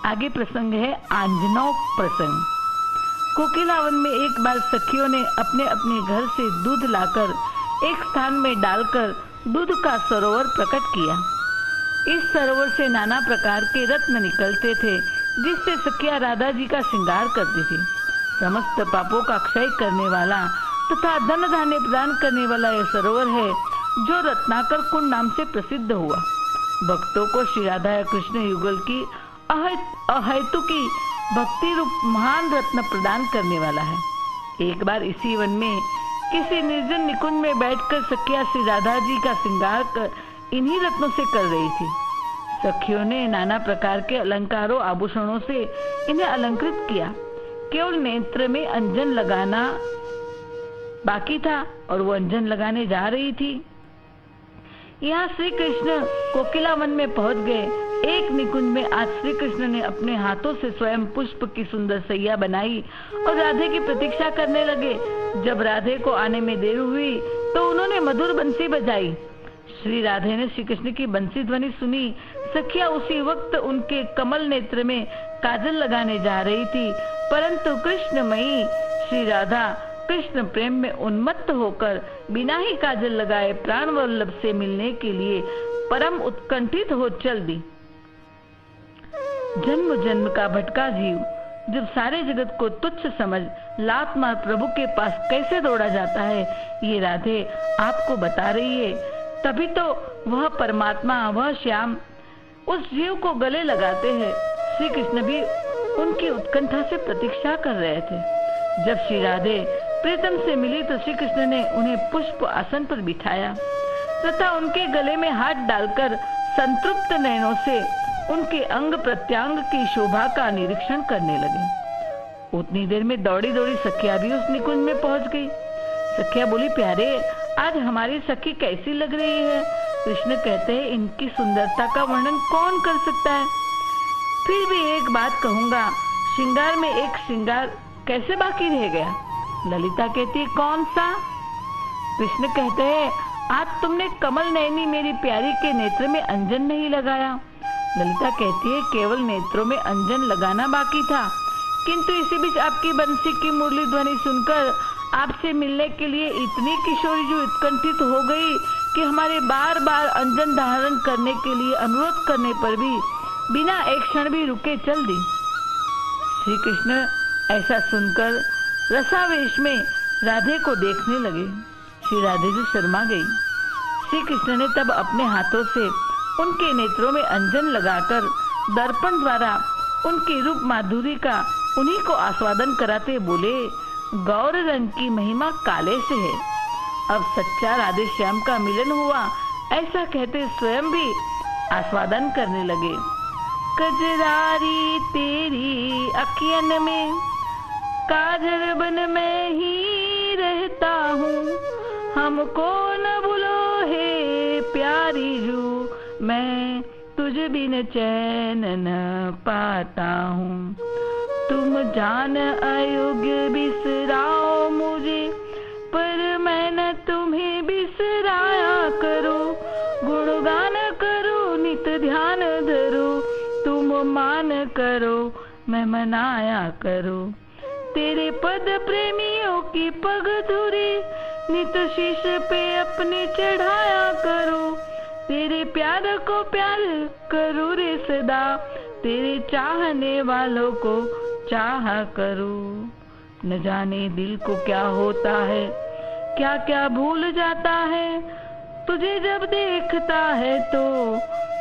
आगे प्रसंग है आंजनौ प्रसंग। कोकिलावन में एक बार सखियों ने अपने अपने घर से दूध लाकर एक स्थान में डालकर दूध का सरोवर प्रकट किया। इस सरोवर से नाना प्रकार के रत्न निकलते थे, जिससे सखिया राधा जी का श्रृंगार करती थी। समस्त पापों का क्षय करने वाला तथा धन धान्य प्रदान करने वाला यह सरोवर है, जो रत्नाकर कुंड नाम से प्रसिद्ध हुआ। भक्तों को श्री राधा कृष्ण युगल की अहेतुकी भक्ति रूप महान रत्न प्रदान करने वाला है। एक बार इसी वन में किसी निर्जन निकुंज में बैठकर सखिया श्री राधा जी का श्रृंगार कर इन्हीं रत्नों से कर रही थी। सखियों ने नाना प्रकार के अलंकारों आभूषणों से इन्हें अलंकृत किया। केवल नेत्र में अंजन लगाना बाकी था और वो अंजन लगाने जा रही थी। यहाँ श्री कृष्ण कोकिलावन में पहुंच गए। एक निकुंज में आज श्री कृष्ण ने अपने हाथों से स्वयं पुष्प की सुंदर सैया बनाई और राधे की प्रतीक्षा करने लगे। जब राधे को आने में देर हुई तो उन्होंने मधुर बंसी बजाई। श्री राधे ने श्री कृष्ण की बंसी ध्वनि सुनी। सखिया उसी वक्त उनके कमल नेत्र में काजल लगाने जा रही थी, परंतु कृष्णमयी श्री राधा कृष्ण प्रेम में उन्मत्त होकर बिना ही काजल लगाए प्राण वल्लभ से मिलने के लिए परम उत्कंठित हो चल दी। जन्म जन्म का भटका जीव जब सारे जगत को तुच्छ समझ लात मार प्रभु के पास कैसे दौड़ा जाता है, ये राधे आपको बता रही है। तभी तो वह परमात्मा, वह श्याम उस जीव को गले लगाते हैं। श्री कृष्ण भी उनकी उत्कंठा से प्रतीक्षा कर रहे थे। जब श्री राधे प्रीतम से मिली तो श्री कृष्ण ने उन्हें पुष्प आसन पर बिठाया तथा उनके गले में हाथ डालकर संतृप्त नयनों से उनके अंग प्रत्यांग की शोभा का निरीक्षण करने लगे। उतनी देर में दौड़ी दौड़ी सखिया भी उस निकुंज में पहुंच गई। सखिया बोली, प्यारे, आज हमारी सखी कैसी लग रही है? कृष्ण कहते हैं, इनकी सुंदरता का वर्णन कौन कर सकता है। फिर भी एक बात कहूंगा, श्रृंगार में एक श्रृंगार कैसे बाकी रह गया? ललिता कहती है, कौन सा? कृष्ण कहते हैं, आज तुमने कमल नयनी मेरी प्यारी के नेत्र में अंजन नहीं लगाया। ललिता कहती है, केवल नेत्रों में अंजन लगाना बाकी था, किंतु इसी बीच आपकी बंसी की मुरली ध्वनि सुनकर आपसे मिलने के लिए इतनी किशोरी जो उत्कंठित हो गई कि हमारे बार बार अंजन धारण करने के लिए अनुरोध करने पर भी बिना एक क्षण भी रुके चल दी। श्री कृष्ण ऐसा सुनकर रसावेश में राधे को देखने लगे। श्री राधे जी शर्मा गई। श्री कृष्ण ने तब अपने हाथों से उनके नेत्रों में अंजन लगाकर दर्पण द्वारा उनकी रूप माधुरी का उन्हीं को आस्वादन कराते बोले, गौर रंग की महिमा काले से है। अब सच्चा राधे श्याम का मिलन हुआ, ऐसा कहते स्वयं भी आस्वादन करने लगे। कजरारी तेरी अखियन में काजल बन मैं ही रहता हूँ, हमको न भूलो हे प्यारी जू, मैं तुझ बिन चैन न पाता हूँ। तुम जान अयोग्य बिसराओ मुझे, पर मैं न तुम्हें बिसराया करो। गुणगान करो नित ध्यान धरो, तुम मान करो मैं मनाया करो। तेरे पद प्रेमियों की पग धुरी, नित शीश पे अपने चढ़ाया करो। तेरे प्यार को प्यार करो रे सदा, तेरे चाहने वालों को चाहा करो। न जाने दिल को क्या होता है, क्या क्या भूल जाता है, तुझे जब देखता है तो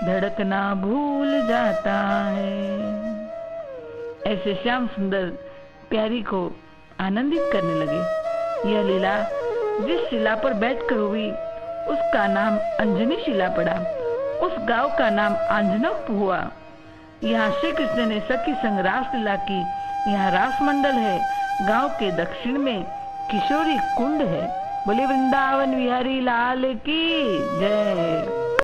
धड़कना भूल जाता है। ऐसे श्याम सुंदर प्यारी को आनंदित करने लगे। यह लीला जिस शिला पर बैठकर हुई उसका नाम अंजनी शिला पड़ा। उस गांव का नाम आंजनक हुआ। यहाँ श्री कृष्ण ने सखी संग रास लीला की। यहाँ रास मंडल है। गांव के दक्षिण में किशोरी कुंड है। बोले वृंदावन विहारी लाल की जय।